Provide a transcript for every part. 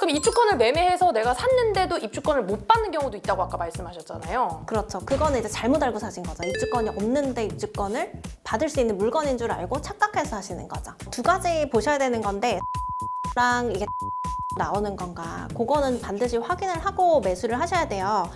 그럼 입주권을 매매해서 내가 샀는데도 입주권을 못 받는 경우도 있다고 아까 말씀하셨잖아요. 그렇죠. 그거는 이제 잘못 알고 사신 거죠. 입주권이 없는데 입주권을 받을 수 있는 물건인 줄 알고 착각해서 하시는 거죠. 두 가지 보셔야 되는 건데 랑 이게 나오는 건가 그거는 반드시 확인을 하고 매수를 하셔야 돼요.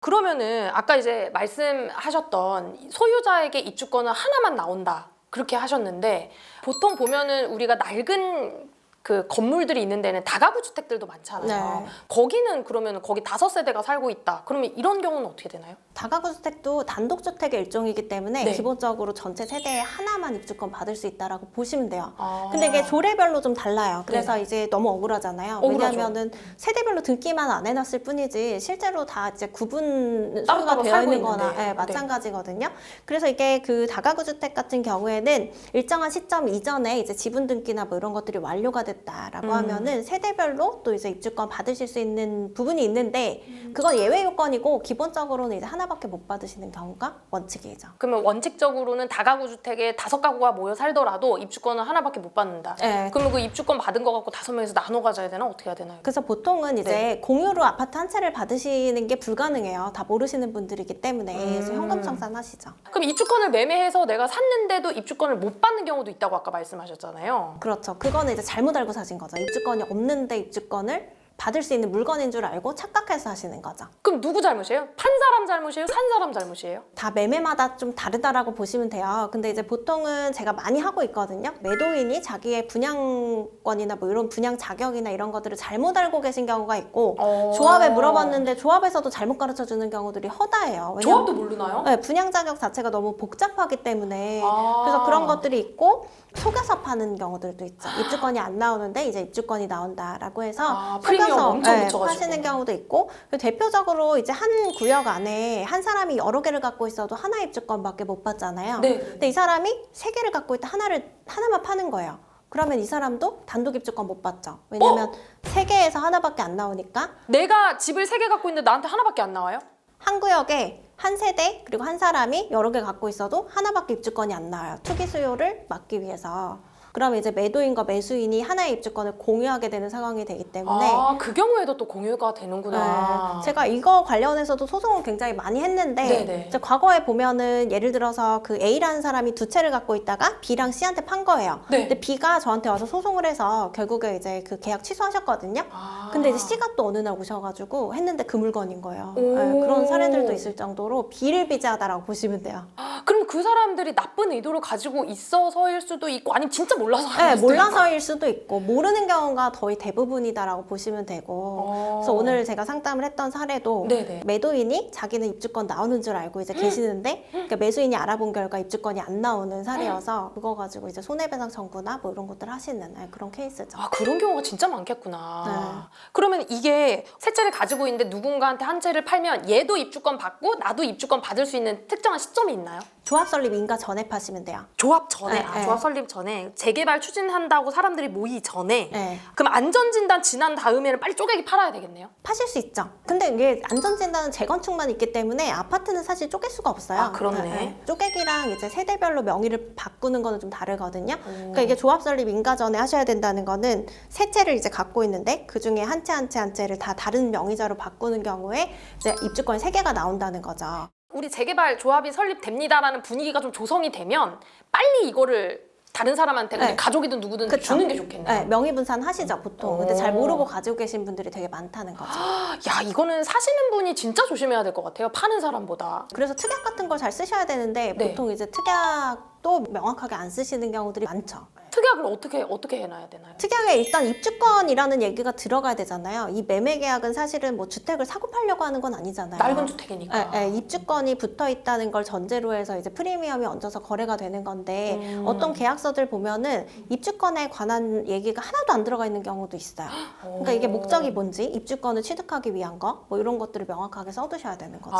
그러면은 아까 이제 말씀하셨던 소유자에게 입주권은 하나만 나온다 그렇게 하셨는데 보통 보면은 우리가 낡은 그 건물들이 있는 데는 다가구 주택들도 많잖아요. 네. 거기는 그러면 거기 5세대가 살고 있다. 그러면 이런 경우는 어떻게 되나요? 다가구 주택도 단독주택의 일종이기 때문에 네. 기본적으로 전체 세대에 하나만 입주권 받을 수 있다라고 보시면 돼요. 아. 근데 이게 조례별로 좀 달라요. 그래서 이제 너무 억울하잖아요. 억울하죠. 왜냐하면은 세대별로 등기만 안 해놨을 뿐이지 실제로 다 이제 구분 소유가 따로따로 되어 살고 있는 거나 있는데. 네, 마찬가지거든요. 그래서 이게 그 다가구 주택 같은 경우에는 일정한 시점 이전에 이제 지분 등기나 뭐 이런 것들이 완료가 됐다라고 하면은 세대별로 또 이제 입주권 받으실 수 있는 부분이 있는데 그건 예외 요건이고 기본적으로는 이제 하나밖에 못 받으시는 경우가 원칙이죠. 그러면 원칙적으로는 다가구 주택에 5가구가 모여 살더라도 입주권은 하나밖에 못 받는다. 네. 그러면 그 입주권 받은 거 갖고 5명에서 나눠 가져야 되나? 어떻게 해야 되나요? 그래서 보통은 이제 공유로 아파트 한 채를 받으시는 게 불가능해요. 다 모르시는 분들이기 때문에 그래서 현금 청산하시죠. 그럼 입주권을 매매해서 내가 샀는데도 입주권을 못 받는 경우도 있다고 아까 말씀하셨잖아요. 그렇죠. 그거는 이제 잘못 알고 사신 거죠. 입주권이 없는데 입주권을 받을 수 있는 물건인 줄 알고 착각해서 하시는 거죠. 그럼 누구 잘못이에요? 판 사람 잘못이에요? 산 사람 잘못이에요? 다 매매마다 좀 다르다라고 보시면 돼요. 근데 이제 보통은 제가 많이 하고 있거든요. 매도인이 자기의 분양권이나 뭐 이런 분양 자격이나 이런 것들을 잘못 알고 계신 경우가 있고 조합에 물어봤는데 조합에서도 잘못 가르쳐 주는 경우들이 허다해요. 왜냐면 조합도 모르나요? 네, 분양 자격 자체가 너무 복잡하기 때문에 아. 그래서 그런 것들이 있고 속여서 파는 경우들도 있죠. 입주권이 안 나오는데 이제 입주권이 나온다라고 해서 프리미엄 속여서 엄청 붙여가지고. 파시는 경우도 있고 대표적으로 이제 한 구역 안에 한 사람이 여러 개를 갖고 있어도 하나 입주권밖에 못 받잖아요. 네. 근데 이 사람이 3개를 갖고 있다 하나만 파는 거예요. 그러면 이 사람도 단독 입주권 못 받죠. 왜냐면 3개에서 하나밖에 안 나오니까 내가 집을 3개 갖고 있는데 나한테 하나밖에 안 나와요? 한 구역에 한 세대 그리고 한 사람이 여러 개 갖고 있어도 하나밖에 입주권이 안 나와요. 투기 수요를 막기 위해서. 그러면 이제 매도인과 매수인이 하나의 입주권을 공유하게 되는 상황이 되기 때문에 그 경우에도 또 공유가 되는구나. 네, 제가 이거 관련해서도 소송을 굉장히 많이 했는데 네네. 이제 과거에 보면은 예를 들어서 그 A라는 사람이 2채를 갖고 있다가 B랑 C한테 판 거예요. 네. 근데 B가 저한테 와서 소송을 해서 결국에 이제 그 계약 취소하셨거든요. 근데 이제 C가 또 어느 날 오셔가지고 했는데 그 물건인 거예요. 오. 네, 그런 사례들도 있을 정도로 비일비재하다라고 보시면 돼요. 그럼 그 사람들이 나쁜 의도를 가지고 있어서일 수도 있고 아니면 진짜 몰라서 네, 할 수도 몰라서일 수도 있고 모르는 경우가 거의 대부분이다라고 보시면 되고 그래서 오늘 제가 상담을 했던 사례도 네네. 매도인이 자기는 입주권 나오는 줄 알고 이제 계시는데 그러니까 매수인이 알아본 결과 입주권이 안 나오는 사례여서 그거 가지고 이제 손해배상 청구나 뭐 이런 것들 하시는 그런 케이스죠. 그런 경우가 진짜 많겠구나. 네. 그러면 이게 세 채를 가지고 있는데 누군가한테 한 채를 팔면 얘도 입주권 받고 나도 입주권 받을 수 있는 특정한 시점이 있나요? 조합 설립 인가 전에 파시면 돼요. 조합 전에, 네, 조합 설립 전에 재개발 추진한다고 사람들이 모이기 전에 네. 그럼 안전진단 지난 다음에는 빨리 쪼개기 팔아야 되겠네요? 파실 수 있죠. 근데 이게 안전진단은 재건축만 있기 때문에 아파트는 사실 쪼갤 수가 없어요. 그렇네. 쪼개기랑 이제 세대별로 명의를 바꾸는 거는 좀 다르거든요. 그러니까 이게 조합 설립 인가 전에 하셔야 된다는 거는 세 채를 이제 갖고 있는데 그 중에 한 채 한 채 한 채를 다 다른 명의자로 바꾸는 경우에 이제 입주권이 3개가 나온다는 거죠. 우리 재개발 조합이 설립됩니다라는 분위기가 좀 조성이 되면 빨리 이거를 다른 사람한테 그냥 네. 가족이든 누구든 그쵸? 주는 게 좋겠네요. 네, 명의분산 하시죠 보통. 근데 잘 모르고 가지고 계신 분들이 되게 많다는 거죠. 야, 이거는 사시는 분이 진짜 조심해야 될 것 같아요. 파는 사람보다. 그래서 특약 같은 걸 잘 쓰셔야 되는데 네. 보통 이제 특약도 명확하게 안 쓰시는 경우들이 많죠. 특약을 어떻게 해놔야 되나요? 특약에 일단 입주권이라는 얘기가 들어가야 되잖아요. 이 매매 계약은 사실은 뭐 주택을 사고 팔려고 하는 건 아니잖아요. 낡은 주택이니까. 입주권이 붙어 있다는 걸 전제로 해서 이제 프리미엄이 얹어서 거래가 되는 건데 어떤 계약서들 보면은 입주권에 관한 얘기가 하나도 안 들어가 있는 경우도 있어요. 그러니까 이게 목적이 뭔지, 입주권을 취득하기 위한 거, 뭐 이런 것들을 명확하게 써두셔야 되는 거죠.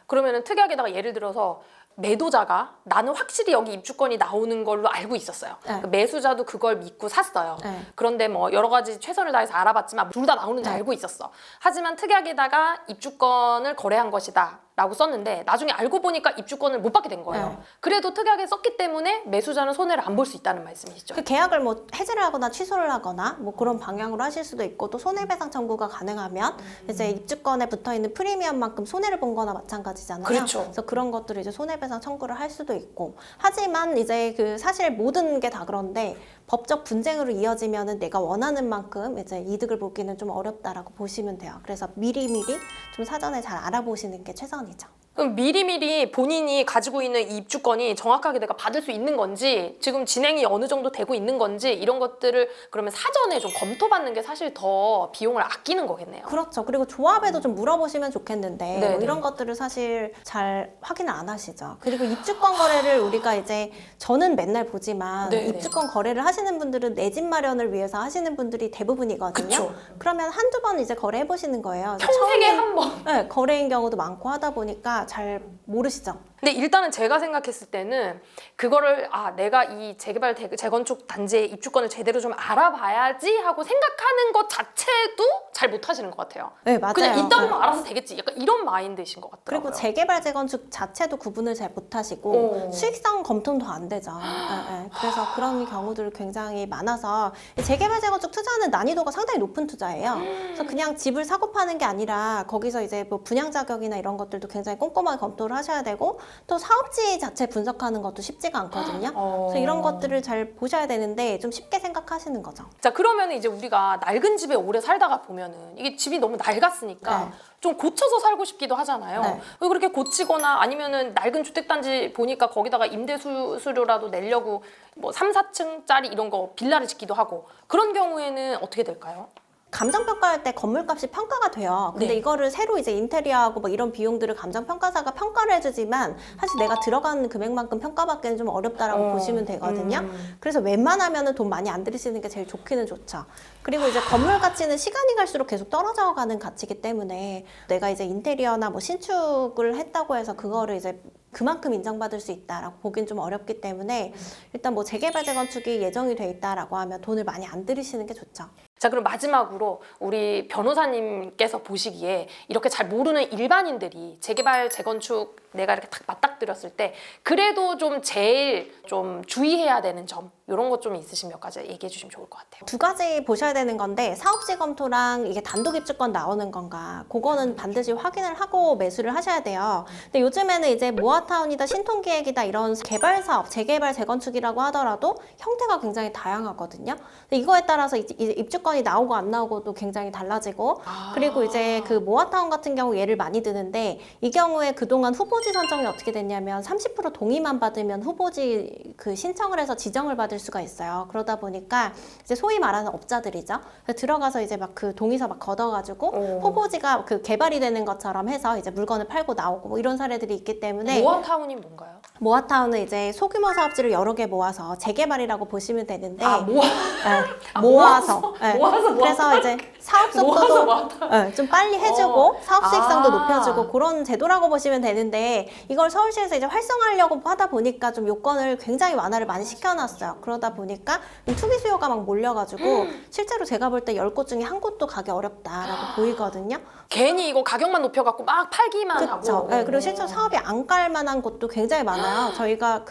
그러면은 특약에다가 예를 들어서 매도자가 나는 확실히 여기 입주권이 나오는 걸로 알고 있었어요. 네. 그 매수자도 그걸 믿고 샀어요. 네. 그런데 뭐 여러 가지 최선을 다해서 알아봤지만 둘 다 나오는지 네. 알고 있었어. 하지만 특약에다가 입주권을 거래한 것이다. 라고 썼는데 나중에 알고 보니까 입주권을 못 받게 된 거예요. 네. 그래도 특약에 썼기 때문에 매수자는 손해를 안 볼 수 있다는 말씀이시죠. 그 계약을 뭐 해지를 하거나 취소를 하거나 뭐 그런 방향으로 하실 수도 있고, 또 손해배상 청구가 가능하면 이제 입주권에 붙어 있는 프리미엄만큼 손해를 본 거나 마찬가지잖아요. 그렇죠. 그래서 그런 것들을 이제 손해배상 청구를 할 수도 있고. 하지만 이제 그 사실 모든 게 다 그런데 법적 분쟁으로 이어지면은 내가 원하는 만큼 이제 이득을 보기는 좀 어렵다라고 보시면 돼요. 그래서 미리미리 좀 사전에 잘 알아보시는 게 최선이죠. 그럼 미리미리 본인이 가지고 있는 이 입주권이 정확하게 내가 받을 수 있는 건지, 지금 진행이 어느 정도 되고 있는 건지, 이런 것들을 그러면 사전에 좀 검토받는 게 사실 더 비용을 아끼는 거겠네요. 그렇죠. 그리고 조합에도 좀 물어보시면 좋겠는데 네네. 뭐 이런 것들을 사실 잘 확인을 안 하시죠. 그리고 입주권 거래를 우리가 이제 저는 맨날 보지만 네네. 입주권 거래를 하시는 분들은 내 집 마련을 위해서 하시는 분들이 대부분이거든요. 그쵸. 그러면 한두 번 이제 거래해 보시는 거예요. 평생에 처음에 한 번. 네, 거래인 경우도 많고 하다 보니까 잘 모르시죠. 근데 일단은 제가 생각했을 때는 그거를 내가 이 재개발 재건축 단지의 입주권을 제대로 좀 알아봐야지 하고 생각하는 것 자체도 잘 못하시는 것 같아요. 네, 맞아요. 그냥 이따 네. 보면 알아서 되겠지. 약간 이런 마인드이신 것 같더라고요. 그리고 재개발 재건축 자체도 구분을 잘 못하시고 오. 수익성 검토는 더 안 되죠. 그래서 그런 경우들 굉장히 많아서 재개발 재건축 투자는 난이도가 상당히 높은 투자예요. 그래서 그냥 집을 사고 파는 게 아니라 거기서 이제 뭐 분양 자격이나 이런 것들도 굉장히 꼼꼼하게 검토를 하셔야 되고, 또 사업지 자체 분석하는 것도 쉽지가 않거든요. 그래서 이런 것들을 잘 보셔야 되는데 좀 쉽게 생각하시는 거죠. 자, 그러면 이제 우리가 낡은 집에 오래 살다가 보면은 이게 집이 너무 낡았으니까 네. 좀 고쳐서 살고 싶기도 하잖아요. 네. 왜 그렇게 고치거나 아니면은 낡은 주택단지 보니까 거기다가 임대수수료라도 내려고 뭐 3, 4층짜리 이런 거 빌라를 짓기도 하고, 그런 경우에는 어떻게 될까요? 감정평가할 때 건물값이 평가가 돼요. 근데 네. 이거를 새로 이제 인테리어하고 뭐 이런 비용들을 감정평가사가 평가를 해주지만 사실 내가 들어가는 금액만큼 평가받기는 좀 어렵다라고 보시면 되거든요. 그래서 웬만하면은 돈 많이 안 들이시는 게 제일 좋기는 좋죠. 그리고 이제 건물 가치는 시간이 갈수록 계속 떨어져 가는 가치이기 때문에 내가 이제 인테리어나 뭐 신축을 했다고 해서 그거를 이제 그만큼 인정받을 수 있다라고 보긴 좀 어렵기 때문에 일단 뭐 재개발 재건축이 예정이 돼 있다라고 하면 돈을 많이 안 들이시는 게 좋죠. 자, 그럼 마지막으로 우리 변호사님께서 보시기에 이렇게 잘 모르는 일반인들이 재개발 재건축 내가 이렇게 딱 맞닥뜨렸을 때 그래도 좀 제일 좀 주의해야 되는 점, 이런 것 좀 있으신 몇 가지 얘기해 주시면 좋을 것 같아요. 두 가지 보셔야 되는 건데, 사업지 검토랑 이게 단독 입주권 나오는 건가, 그거는 반드시 확인을 하고 매수를 하셔야 돼요. 근데 요즘에는 이제 모아타운이다 신통기획이다 이런 개발 사업, 재개발 재건축이라고 하더라도 형태가 굉장히 다양하거든요. 근데 이거에 따라서 이제 입주권이 나오고 안 나오고도 굉장히 달라지고, 그리고 이제 그 모아타운 같은 경우 예를 많이 드는데, 이 경우에 그동안 후보지 선정이 어떻게 됐냐면 30% 동의만 받으면 후보지 그 신청을 해서 지정을 받을 수가 있어요. 그러다 보니까 이제 소위 말하는 업자들이죠. 들어가서 이제 막 그 동의서 막 걷어가지고 후보지가 그 개발이 되는 것처럼 해서 이제 물건을 팔고 나오고 뭐 이런 사례들이 있기 때문에, 모아타운이 뭔가요? 모아타운은 이제 소규모 사업지를 여러 개 모아서 재개발이라고 보시면 되는데, 아, 모아서. 모아서 그래서 이제 사업 속도도 좀 빨리 해주고 사업 수익성도 높여주고 그런 제도라고 보시면 되는데, 이걸 서울시에서 이제 활성화하려고 하다 보니까 좀 요건을 굉장히 완화를 많이 시켜놨어요. 그러다 보니까 투기 수요가 막 몰려가지고 실제로 제가 볼 때 10곳 중에 한 곳도 가기 어렵다라고 보이거든요. 괜히 이거 가격만 높여갖고 막 팔기만 그렇죠. 하고. 네, 그리고 실제로 사업이 안 깔 만한 곳도 굉장히 많아요. 저희가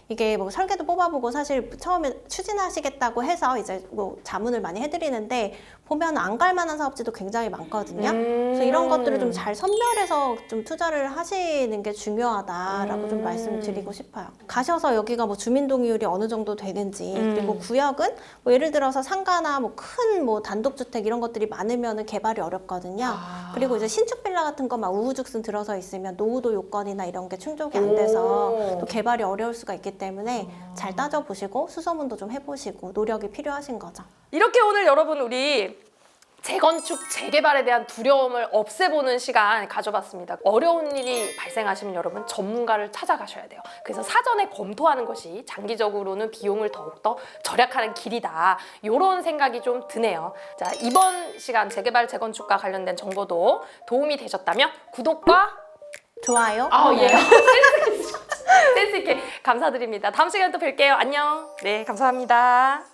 이게 뭐 설계도 뽑아보고 사실 처음에 추진하시겠다고 해서 이제 뭐 자문을 많이 해드리는데, 보면 안 갈 만한 사업지도 굉장히 많거든요. 그래서 이런 것들을 좀 잘 선별해서 좀 투자를 하시는 게 중요하다라고 좀 말씀을 드리고 싶어요. 가셔서 여기가 뭐 주민동의율이 어느 정도 되는지, 그리고 구역은 뭐 예를 들어서 상가나 뭐 큰 뭐 단독주택 이런 것들이 많으면은 개발이 어렵거든요. 그리고 이제 신축 빌라 같은 거 막 우후죽순 들어서 있으면 노후도 요건이나 이런 게 충족이 안 돼서 또 개발이 어려울 수가 있기 때문에 잘 따져보시고 수소문도 좀 해보시고 노력이 필요하신 거죠. 이렇게 오늘 여러분 우리 재건축, 재개발에 대한 두려움을 없애보는 시간 가져봤습니다. 어려운 일이 발생하시면 여러분 전문가를 찾아가셔야 돼요. 그래서 사전에 검토하는 것이 장기적으로는 비용을 더욱더 절약하는 길이다. 이런 생각이 좀 드네요. 자, 이번 시간 재개발, 재건축과 관련된 정보도 도움이 되셨다면 구독과 좋아요. 예. 센스 있게 감사드립니다. 다음 시간에 또 뵐게요. 안녕. 네, 감사합니다.